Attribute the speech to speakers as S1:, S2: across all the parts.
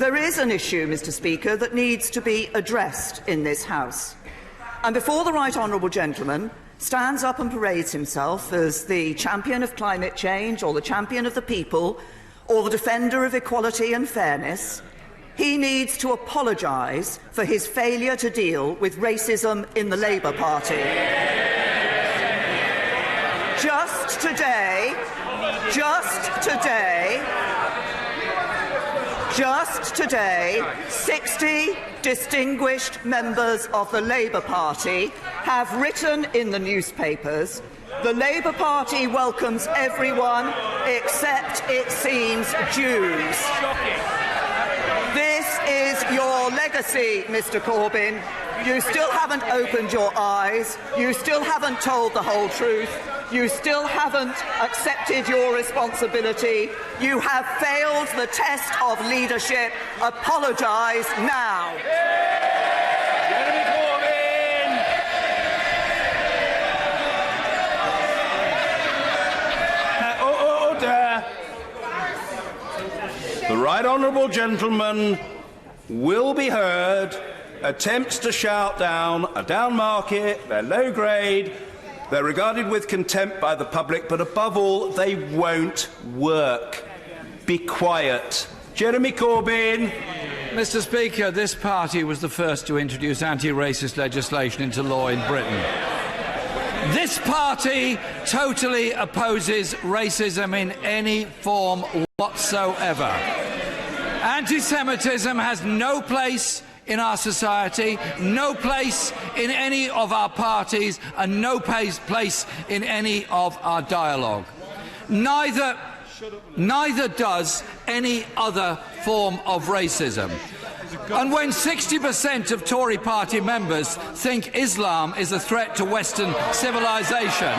S1: there is an issue, Mr. Speaker, that needs to be addressed in this House. And before the right honourable gentleman stands up and parades himself as the champion of climate change or the champion of the people or the defender of equality and fairness, he needs to apologise for his failure to deal with racism in the Labour Party. Just today, 60 distinguished members of the Labour Party have written in the newspapers, "The Labour Party welcomes everyone except, it seems, Jews." This is your legacy, Mr. Corbyn. You still haven't opened your eyes. You still haven't told the whole truth. You still haven't accepted your responsibility. You have failed the test of leadership. Apologise now.
S2: Order. The right honourable gentleman will be heard. Attempts to shout down are down market, they're low grade, they're regarded with contempt by the public, but above all, they won't work. Be quiet. Jeremy Corbyn.
S3: Mr. Speaker, this party was the first to introduce anti-racist legislation into law in Britain. This party totally opposes racism in any form whatsoever. Anti-Semitism has no place in our society, no place in any of our parties, and no place in any of our dialogue. Neither does any other form of racism. And when 60% of Tory party members think Islam is a threat to Western civilization,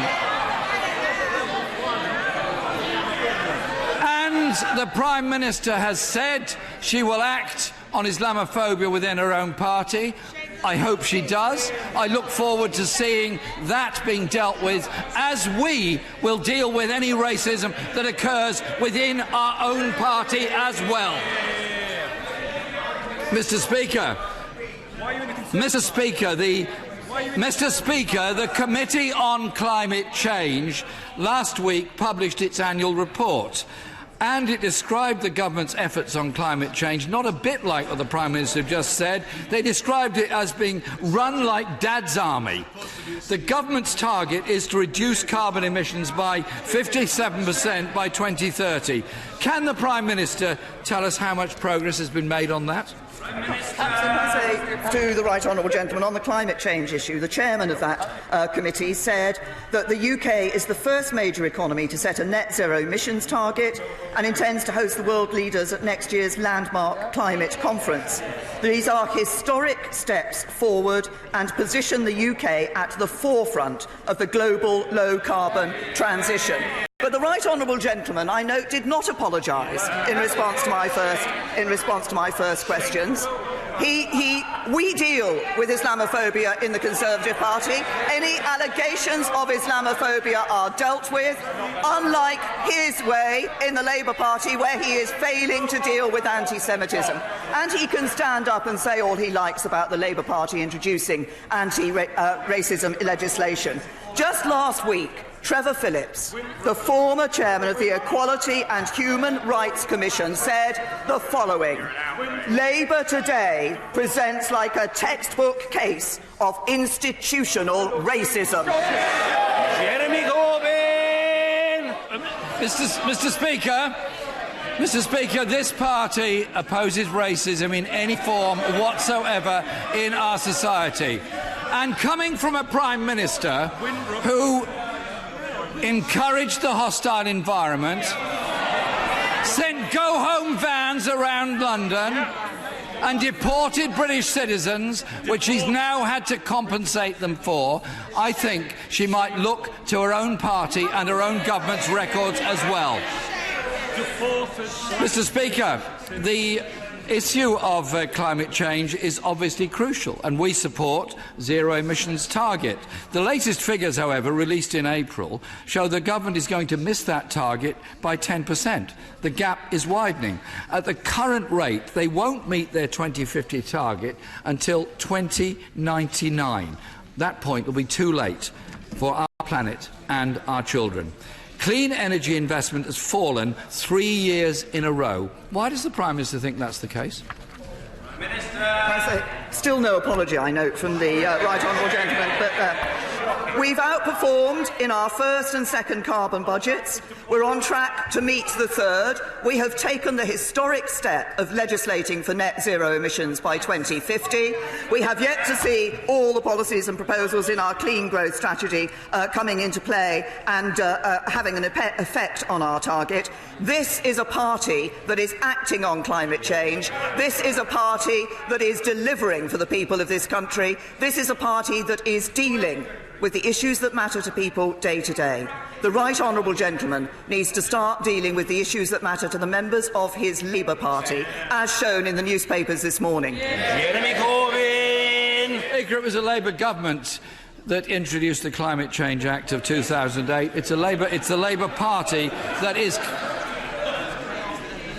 S3: and the Prime Minister has said she will act on Islamophobia within her own party, I hope she does. I look forward to seeing that being dealt with, as we will deal with any racism that occurs within our own party as well. Mr. Speaker, the Committee on Climate Change last week published its annual report, and it described the government's efforts on climate change not a bit like what the Prime Minister just said. They described it as being run like Dad's army. The government's target is to reduce carbon emissions by 57% by 2030. Can the Prime Minister tell us how much progress has been made on that?
S1: To the right honourable gentleman on the climate change issue, the chairman of that committee said that the UK is the first major economy to set a net zero emissions target and intends to host the world leaders at next year's landmark climate conference. These are historic steps forward and position the UK at the forefront of the global low-carbon transition. But the right honourable gentleman, I note, did not apologise in response to my first questions. We deal with Islamophobia in the Conservative Party. Any allegations of Islamophobia are dealt with, unlike his way in the Labour Party, where he is failing to deal with anti-Semitism. And he can stand up and say all he likes about the Labour Party introducing anti-racism legislation. Just last week, Trevor Phillips, the former chairman of the Equality and Human Rights Commission, said the following: Labour today presents like a textbook case of institutional racism.
S2: Jeremy Corbyn.
S3: Mr. Speaker, this party opposes racism in any form whatsoever in our society. And coming from a Prime Minister who encouraged the hostile environment, sent go-home vans around London and deported British citizens, which she's now had to compensate them for, I think she might look to her own party and her own government's records as well. Mr. Speaker, the issue of climate change is obviously crucial, and we support zero emissions target. The latest figures, however, released in April, show the government is going to miss that target by 10%. The gap is widening. At the current rate, they won't meet their 2050 target until 2099. That point will be too late for our planet and our children. Clean energy investment has fallen 3 years in a row. Why does the Prime Minister think that's the case?
S1: Still no apology, I note, from the right honourable gentleman, but we've outperformed in our first and second carbon budgets. We're on track to meet the third. We have taken the historic step of legislating for net zero emissions by 2050. We have yet to see all the policies and proposals in our clean growth strategy coming into play and having an effect on our target. This is a party that is acting on climate change. This is a party that is delivering for the people of this country. This is a party that is dealing with the issues that matter to people day to day. The right honourable gentleman needs to start dealing with the issues that matter to the members of his Labour Party, as shown in the newspapers this morning.
S2: Jeremy Corbyn!
S3: Speaker, it was a Labour government that introduced the Climate Change Act of 2008. It's the Labour Party that is...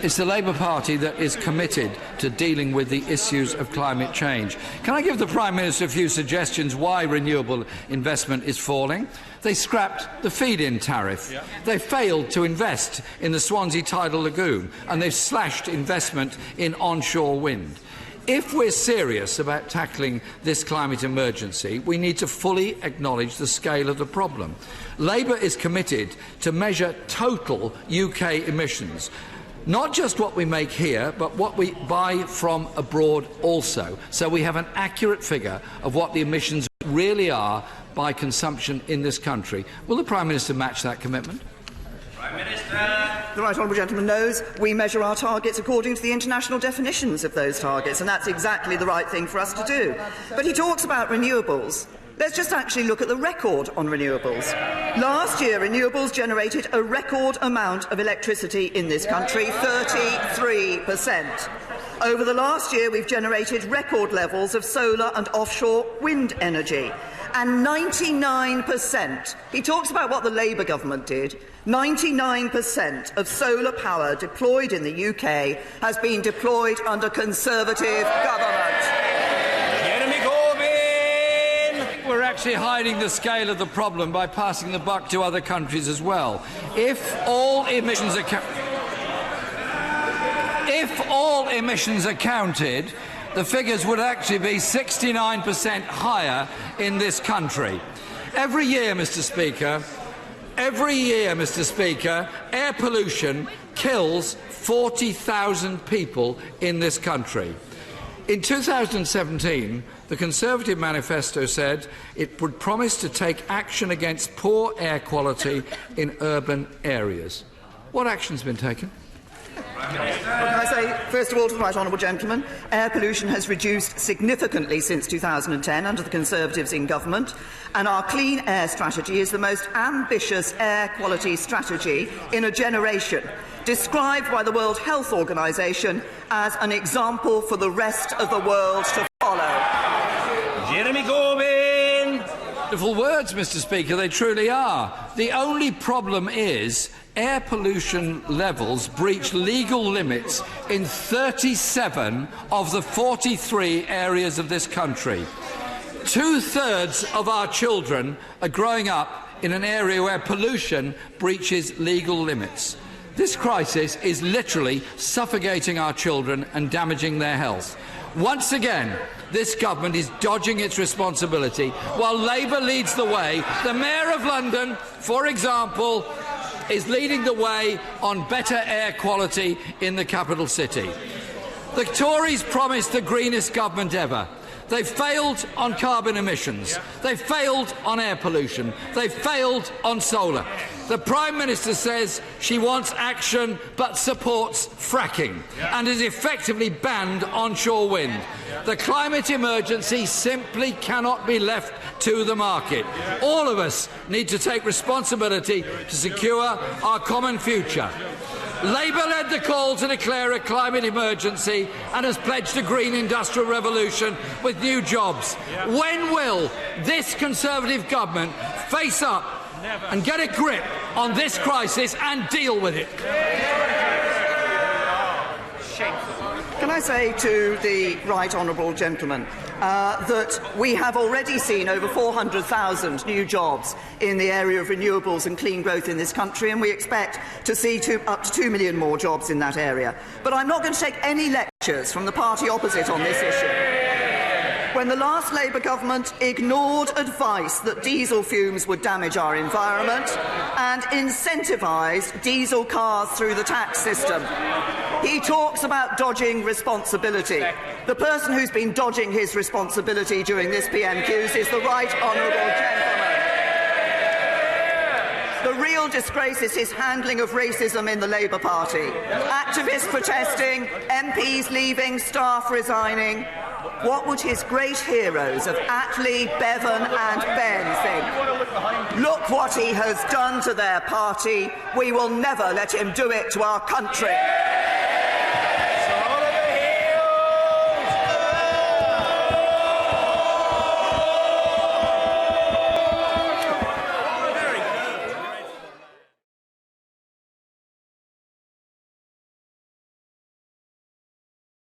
S3: It's the Labour Party that is committed to dealing with the issues of climate change. Can I give the Prime Minister a few suggestions why renewable investment is falling? They scrapped the feed-in tariff. Yeah. They failed to invest in the Swansea Tidal Lagoon, and they've slashed investment in onshore wind. If we're serious about tackling this climate emergency, we need to fully acknowledge the scale of the problem. Labour is committed to measure total UK emissions. Not just what we make here, but what we buy from abroad also, so we have an accurate figure of what the emissions really are by consumption in this country. Will the Prime Minister match that commitment?
S2: Prime Minister.
S1: The right honourable gentleman knows we measure our targets according to the international definitions of those targets, and that's exactly the right thing for us to do. But he talks about renewables. Let's just actually look at the record on renewables. Last year, renewables generated a record amount of electricity in this country, 33%. Over the last year, we've generated record levels of solar and offshore wind energy. And 99%, he talks about what the Labour government did, 99% of solar power deployed in the UK has been deployed under Conservative government.
S3: We're actually hiding the scale of the problem by passing the buck to other countries as well. If all emissions are counted, the figures would actually be 69% higher in this country. Every year, Mr. Speaker, air pollution kills 40,000 people in this country. In 2017, the Conservative manifesto said it would promise to take action against poor air quality in urban areas. What action has been taken?
S1: Well, can I say, first of all, to the right honourable gentleman, air pollution has reduced significantly since 2010 under the Conservatives in government, and our clean air strategy is the most ambitious air quality strategy in a generation, described by the World Health Organization as an example for the rest of the world to follow.
S2: Jeremy Corbyn!
S3: Wonderful words, Mr. Speaker, they truly are. The only problem is air pollution levels breach legal limits in 37 of the 43 areas of this country. 2/3 of our children are growing up in an area where pollution breaches legal limits. This crisis is literally suffocating our children and damaging their health. Once again, this government is dodging its responsibility while Labour leads the way. The Mayor of London, for example, is leading the way on better air quality in the capital city. The Tories promised the greenest government ever. They've failed on carbon emissions. They've failed on air pollution. They've failed on solar. The Prime Minister says she wants action but supports fracking and has effectively banned onshore wind. The climate emergency simply cannot be left to the market. All of us need to take responsibility to secure our common future. Labour led the call to declare a climate emergency and has pledged a green industrial revolution with new jobs. When will this Conservative government face up and get a grip on this crisis and deal with it?
S1: Can I say to the right honourable gentleman that we have already seen over 400,000 new jobs in the area of renewables and clean growth in this country, and we expect to see up to 2 million more jobs in that area. But I'm not going to take any lectures from the party opposite on this issue. When the last Labour government ignored advice that diesel fumes would damage our environment and incentivised diesel cars through the tax system. He talks about dodging responsibility. The person who's been dodging his responsibility during this PMQs is the right honourable gentleman. The real disgrace is his handling of racism in the Labour Party. Activists protesting, MPs leaving, staff resigning. What would his great heroes of Attlee, Bevan and Ben think? Look what he has done to their party. We will never let him do it to our country.